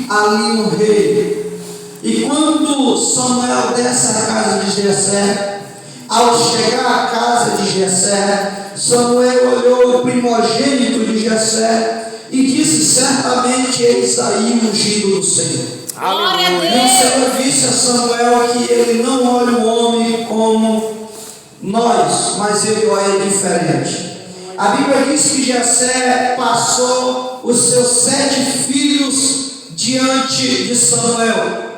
ali um rei. E quando Samuel desce à casa de Jessé, ao chegar à casa de Jessé, Samuel olhou o primogênito de Jessé e disse: certamente eis aí o ungido do Senhor. Glória a E o Deus. Senhor disse a Samuel que ele não olha o homem como nós, mas ele olha diferente. A Bíblia diz que Jessé passou os seus 7 filhos diante de Samuel.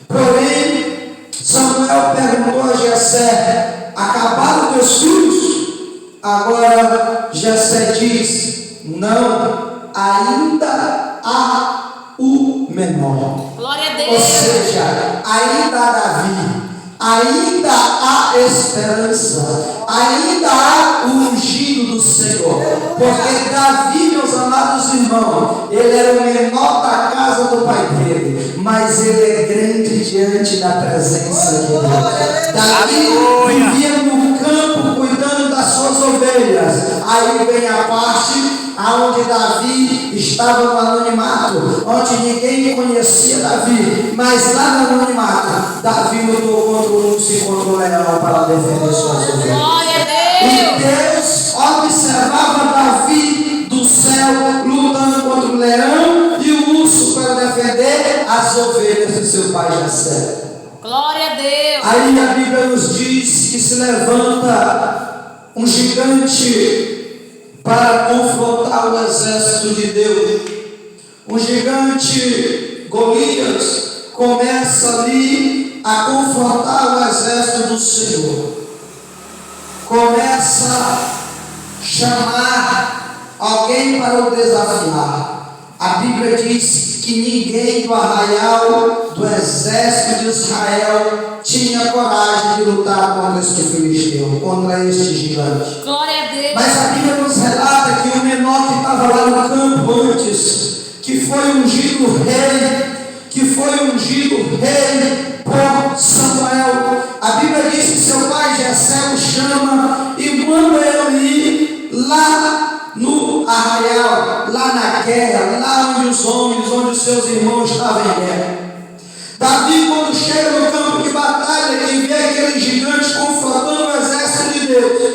Porém, Samuel perguntou a Jessé: acabaram teus filhos? Agora Jessé diz: não, ainda há o menor. Glória a Ou Deus. seja, ainda há Davi, ainda há esperança, ainda há o ungido do Senhor. Porque Davi, meus amados irmãos, ele era o menor da casa do pai dele, mas ele é grande diante da presença de Deus. Davi vivia no campo cuidando das suas ovelhas. Aí vem a parte aonde Davi estava no anonimato, onde ninguém conhecia Davi, mas lá no anonimato, Davi lutou contra o urso e contra o leão para defender suas ovelhas. Glória a E Deus. Deus observava Davi do céu lutando contra o leão e o urso para defender as ovelhas de seu pai Jessé. Glória a Deus. Aí a Bíblia nos diz que se levanta um gigante para confrontar o exército de Deus. Um gigante, Golias, começa ali a confrontar o exército do Senhor. Começa a chamar alguém para o desafiar. A Bíblia diz que ninguém do arraial do exército de Israel tinha coragem de lutar contra este filisteu, contra este gigante. Glória a Deus. Mas a Bíblia nos relata que o menor que estava lá no campo antes, que foi ungido rei por Samuel. A Bíblia diz que seu pai Jessé o chama e manda ele ir lá no arraial, lá na guerra, lá onde os homens, onde os seus irmãos estavam em guerra. Davi, quando chega no campo de batalha e vê aquele gigante confrontando o exército de Deus,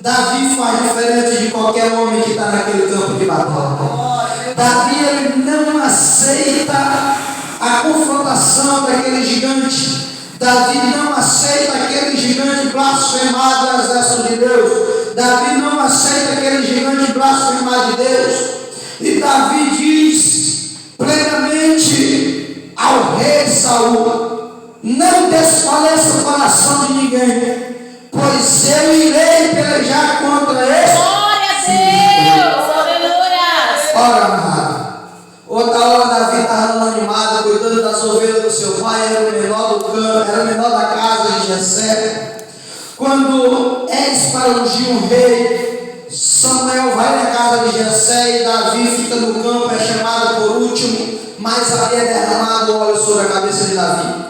Davi faz diferente de qualquer homem que está naquele campo de batalha. Davi, ele não aceita a confrontação daquele gigante. Davi não aceita aquele gigante blasfemado do exército de Deus. Davi não aceita aquele gigante blasfemado de Deus. E Davi diz plenamente ao rei Saul: não desfaleça o coração de ninguém, pois eu irei pelejar contra ele. Glória a Deus. Aleluia. Ora, amado, outra hora Davi estava no animado, cuidando das ovelhas do seu pai, era o menor do campo, era o menor da casa de Jessé. Quando és para ungir um rei, Samuel vai na casa de Jessé e Davi fica no campo, é chamado por último, mas havia derramado óleo sobre a cabeça de Davi.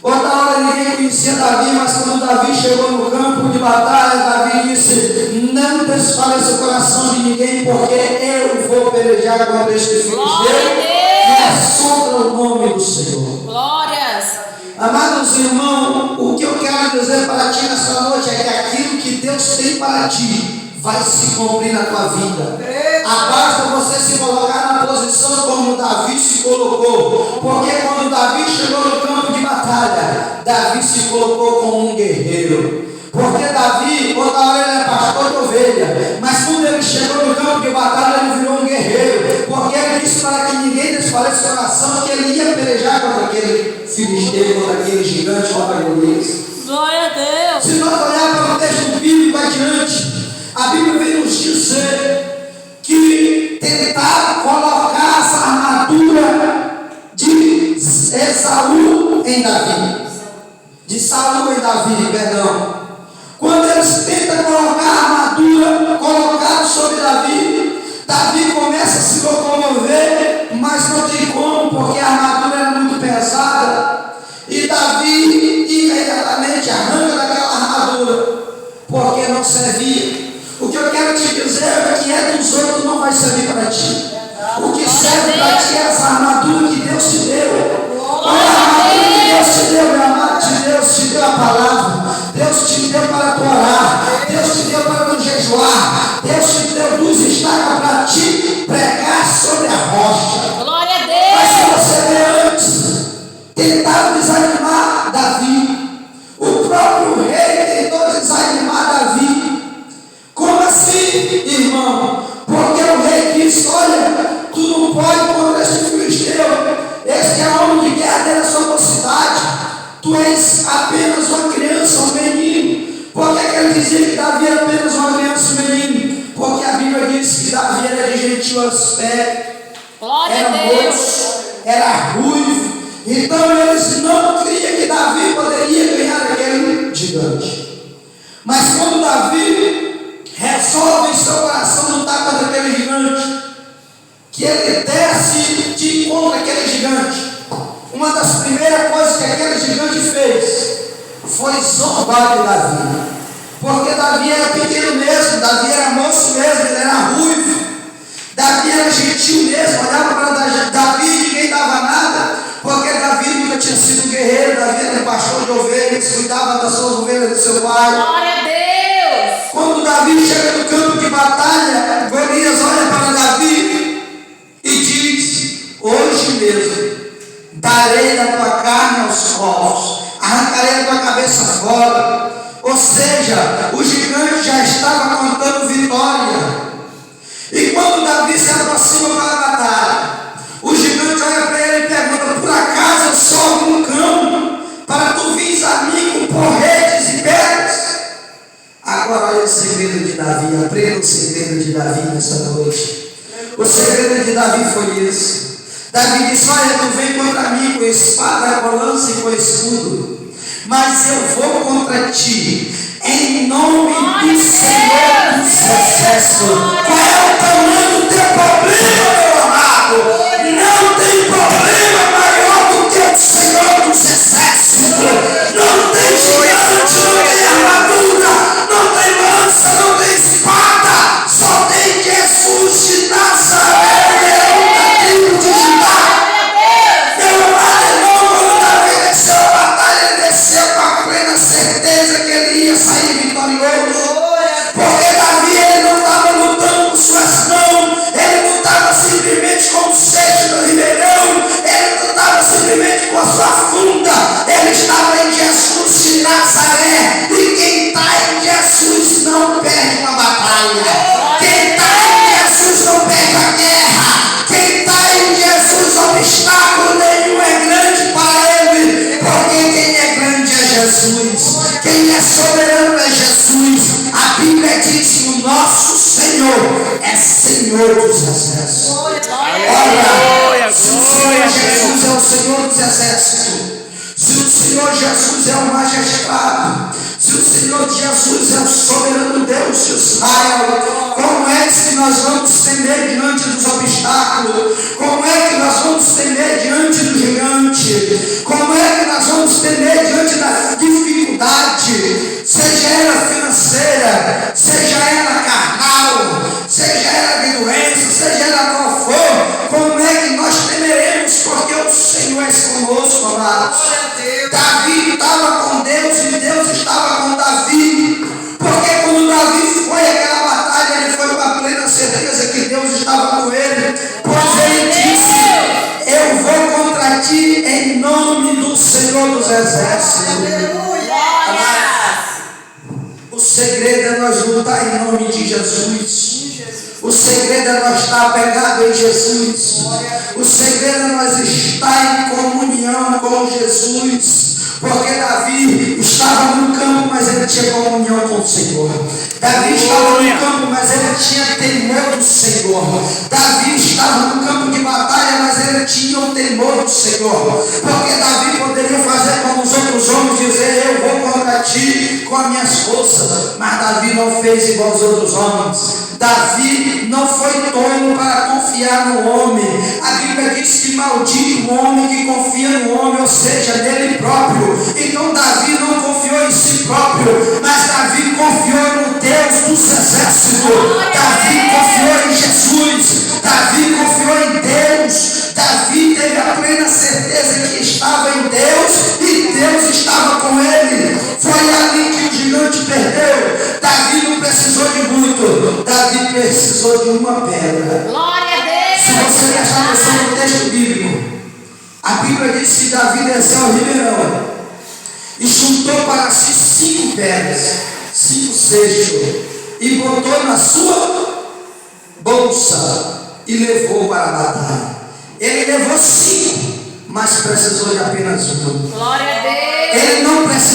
Outra hora ninguém conhecia Davi, mas quando Davi chegou no campo de batalha, Davi disse: não desfaleça o coração de ninguém, porque eu vou pelejar contra este filisteu e é contra o nome do Senhor. Glórias. Amados irmãos, o que eu quero dizer para ti nessa noite é que aquilo que Deus tem para ti vai se cumprir na tua vida. Basta você se colocar na posição como Davi se colocou, porque quando Davi chegou no campo de batalha, Davi se colocou como um guerreiro. Porque Davi, toda hora ele é pastor de ovelha, mas quando ele chegou no campo de batalha, ele virou um guerreiro, porque ele disse para que ninguém desfaleça o coração, que ele ia pelejar contra aquele filisteu, contra aquele gigante, contra Golias. Glória a Deus. Se nós olharmos para o texto bíblico adiante, a Bíblia vem nos dizer que tentaram colocar essa armadura de Esaú em Davi, de Saul em Davi, perdão. Quando eles tentam colocar a armadura, colocar sobre Davi, Davi começa a se locomover, mas não tem como, porque a armadura era muito pesada. E Davi imediatamente arranca daquela armadura, porque não servia. O que eu quero te dizer é que dos outros não vai servir para ti. O que serve para ti é essa armadura que Deus apenas uma criança, um menino. Por que ele dizia que Davi era apenas uma criança, um menino? Porque a Bíblia diz que Davi era de gentil aspecto, era moço, era ruivo. Então eles não criam que Davi poderia ganhar aquele gigante. Mas quando Davi resolve em seu coração lutar contra aquele gigante, que ele desce de encontro àquele gigante, uma das primeiras coisas que aquele gigante fez foi zombar de Davi. Porque Davi era pequeno mesmo, Davi era moço mesmo, ele era ruivo, Davi era gentil mesmo, olhava para Davi e ninguém dava nada, porque Davi nunca tinha sido guerreiro, Davi era pastor de ovelhas, cuidava das suas ovelhas do seu pai. Glória a Deus. Quando Davi chega no campo de batalha, Golias olha para Davi e diz: hoje mesmo darei da tua carne aos povos, arrancarei a tua cabeça fora. Ou seja, o gigante já estava contando vitória. E quando Davi se aproxima para a batalha, o gigante olha para ele e pergunta: por acaso eu sou algum cão para tu vires a mim com porretes e pedras? Agora olha o segredo de Davi, aprenda o segredo de Davi nessa noite. O segredo de Davi foi isso. Davi disse: olha, tu vem contra mim com espada, com lança e com escudo, mas eu vou contra ti em nome do Senhor dos Exércitos. Qual é o tamanho do teu problema, meu amado? Não tem problema maior do que o Senhor dos Exércitos. Não tem gigante, não tem armadura, não tem lança, não tem espada, só tem Jesus de Nazaré, leão da tribo de Judá. Meu amado irmão, quando Davi desceu a batalha, ele desceu com a plena certeza que ele ia sair vitorioso. Porque Davi, ele não estava lutando com suas mãos, ele não estava simplesmente com o seixo do ribeirão, ele não estava simplesmente com a sua funda, ele estava em Jesus de Nazaré. E quem está em Jesus não perde uma batalha. Quem está em Jesus não perde a guerra. Quem está em Jesus, obstáculo nenhum é grande para ele. Porque quem é grande é Jesus. Quem é soberano é Jesus. A Bíblia diz que o nosso Senhor é Senhor dos Exércitos. Olha, se o Senhor Jesus é o Senhor dos Exércitos, se o Senhor Jesus é o magistrado, se o Senhor Jesus é o soberano Deus de Israel, como é que nós vamos temer diante dos obstáculos? Como é que nós vamos temer diante do gigante? Como é que nós vamos temer diante da dificuldade? Seja ela financeira, seja ela carnal, seja ela de doença, seja ela qual for, como é que nós temeremos? Porque o Senhor é conosco, amados. Davi estava com Deus e Deus estava com Davi. Porque quando Davi foi àquela batalha, ele foi com a plena certeza que Deus estava com ele. Pois ele disse: eu vou contra ti em nome do Senhor dos Exércitos. O segredo é nós lutar em nome de Jesus. O segredo é nós estar apegado em Jesus. O segredo é nós estar em comunhão com Jesus. Porque Davi estava no campo, mas ele tinha comunhão com o Senhor. Davi estava no campo, mas ele tinha temor do Senhor. Davi estava no campo de batalha, mas ele tinha o temor do Senhor. Porque Davi poderia fazer como os outros homens, dizer: eu vou contra ti com as minhas forças. Mas Davi não fez igual aos outros homens. Davi não foi tolo para confiar no homem. A Bíblia diz que maldito o homem que confia no homem, ou seja, nele próprio. Então Davi não confiou em si próprio, mas Davi confiou no Deus dos Exércitos. Davi confiou em Jesus. Davi confiou em Deus. Davi teve a plena certeza que estava em Deus e Deus estava com ele. Foi ali que o gigante perdeu. Davi não precisou de muito, Davi precisou de uma pedra. Glória a Deus. Se você prestar atenção no texto bíblico, a Bíblia diz que Davi desceu ao ribeirão e juntou para si 5 pedras, 5 cestos, e botou na sua bolsa e levou para a batalha. Ele levou 5, mas precisou de apenas uma. Glória a Deus. Ele não precisou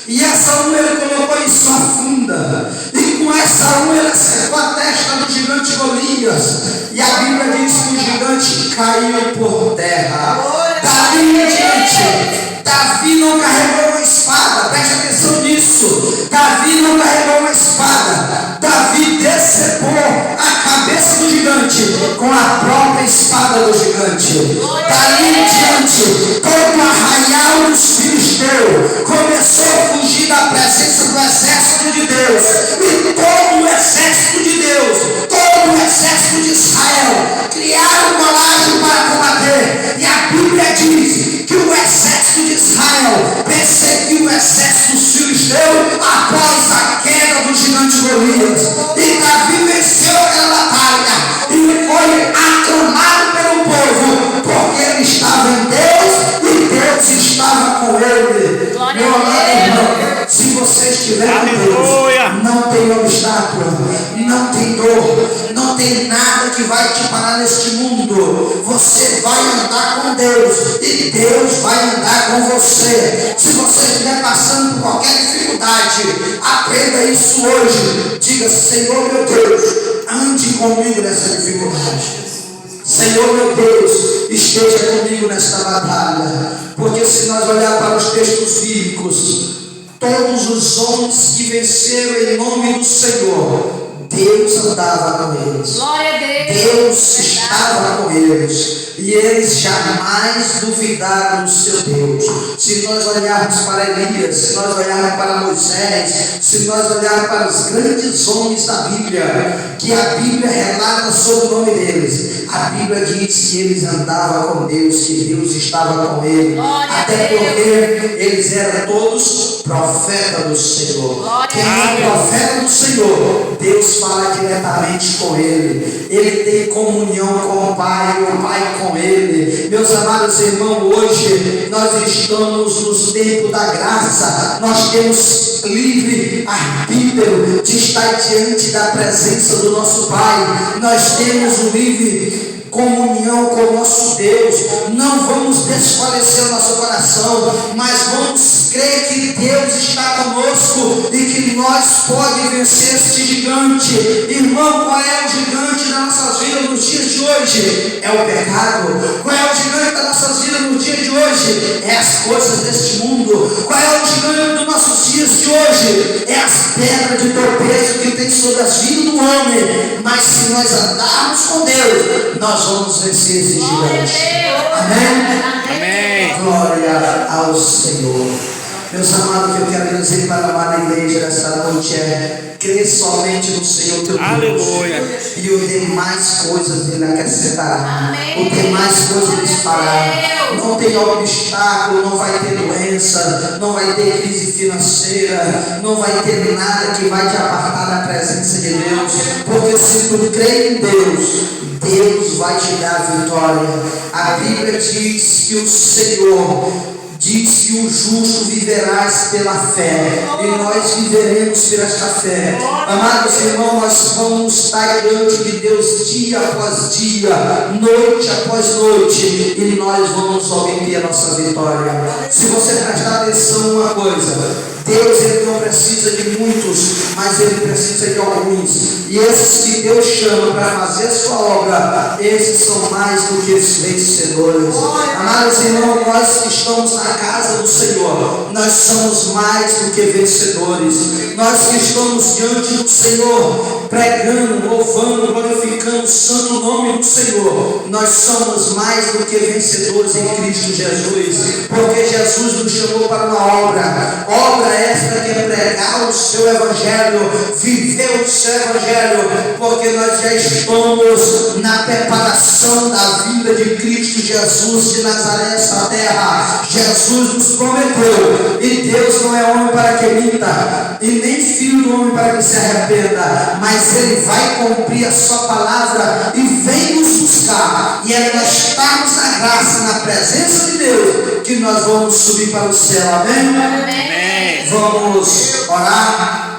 E essa unha ele colocou em sua funda. E com essa unha ele acertou a testa do gigante Golias. E a Bíblia diz que o gigante caiu por terra. Dali em diante, Davi não carregou uma espada. Preste atenção nisso. Davi não carregou uma espada. Davi decepou a cabeça do gigante com a própria espada do gigante. Dali em diante, todo o arraial dos filisteus começou a fugir da presença do exército de Deus. E todo o exército de Deus, todo o exército de Israel criaram coragem para combater. E a Bíblia diz que o exército de Israel perseguiu o exército filisteu após a queda do gigante Golias. E Davi venceu aquela batalha e foi aclamado pelo povo, porque ele estava em Deus e Deus estava com ele. Meu amado irmão, se você estiver com Deus, não tem obstáculo, não tem dor, não tem nada que vai te parar neste mundo. Você vai andar com Deus e Deus vai andar com você. Se você estiver passando por qualquer dificuldade, aprenda isso hoje. Diga: Senhor meu Deus, ande comigo nessa dificuldade. Senhor meu Deus, esteja comigo nesta batalha. Porque se nós olhar para os textos bíblicos, todos os homens que venceram em nome do Senhor, Deus andava com eles. Glória a Deus. Deus estava com eles. E eles jamais duvidaram do seu Deus. Se nós olharmos para Elias, se nós olharmos para Moisés, se nós olharmos para os grandes homens da Bíblia, que a Bíblia relata sobre o nome deles, a Bíblia diz que eles andavam com Deus, que Deus estava com eles. Até porque eles eram todos profetas do Senhor. Quem é profeta do Senhor, Deus fala diretamente com ele. Ele tem comunhão com o Pai, o Pai com ele. Meus amados irmãos, hoje nós estamos nos tempos da graça. Nós temos livre arbítrio de estar diante da presença do nosso Pai. Nós temos o livre comunhão com o nosso Deus. Não vamos desfalecer o nosso coração, mas vamos crer que Deus está conosco e que nós podemos vencer este gigante. Irmão, qual é o gigante das nossas vidas nos dias de hoje? É o pecado. Qual é o gigante das nossas vidas nos dias de hoje? É as coisas deste mundo. Qual é o gigante dos nossos dias de hoje? É as pedras de tropeço que tem sobre as vidas do homem. Mas se nós andarmos com Deus, nós vamos vencer esse gigante. Amém? Amém. Glória ao Senhor. Meus amados, eu quero dizer para a amada igreja nesta noite é: crê somente no Senhor teu Deus. Aleluia. E o demais coisas ele acrescentará. Amém. O demais coisas ele fará. Não tem obstáculo, não vai ter doença, não vai ter crise financeira, não vai ter nada que vai te apartar da presença de Deus. Porque se tu crê em Deus, Deus vai te dar vitória. A Bíblia diz que o Senhor diz que o justo viverás pela fé, e nós viveremos por esta fé. Amados irmãos, nós vamos estar diante de Deus dia após dia, noite após noite, e nós vamos obter a nossa vitória. Se você prestar atenção uma coisa, Deus ele não precisa de muitos, mas ele precisa de alguns. E esses que Deus chama para fazer a sua obra, esses são mais do que os vencedores. Amados irmãos, nós que estamos na casa do Senhor, nós somos mais do que vencedores. Nós que estamos diante do Senhor, pregando, louvando, glorificando o santo nome do Senhor, nós somos mais do que vencedores em Cristo Jesus. Porque Jesus nos chamou para uma obra esta que é pregar o seu evangelho, viver o seu evangelho, porque nós já estamos na preparação da vida de Cristo Jesus de Nazaré nesta terra. Jesus nos prometeu, e Deus não é homem para que minta, e nem filho do homem para que se arrependa, mas ele vai cumprir a sua palavra e vem nos buscar, e é nós estarmos na graça, na presença de Deus, que nós vamos subir para o céu. Amém? Amém. Vamos orar.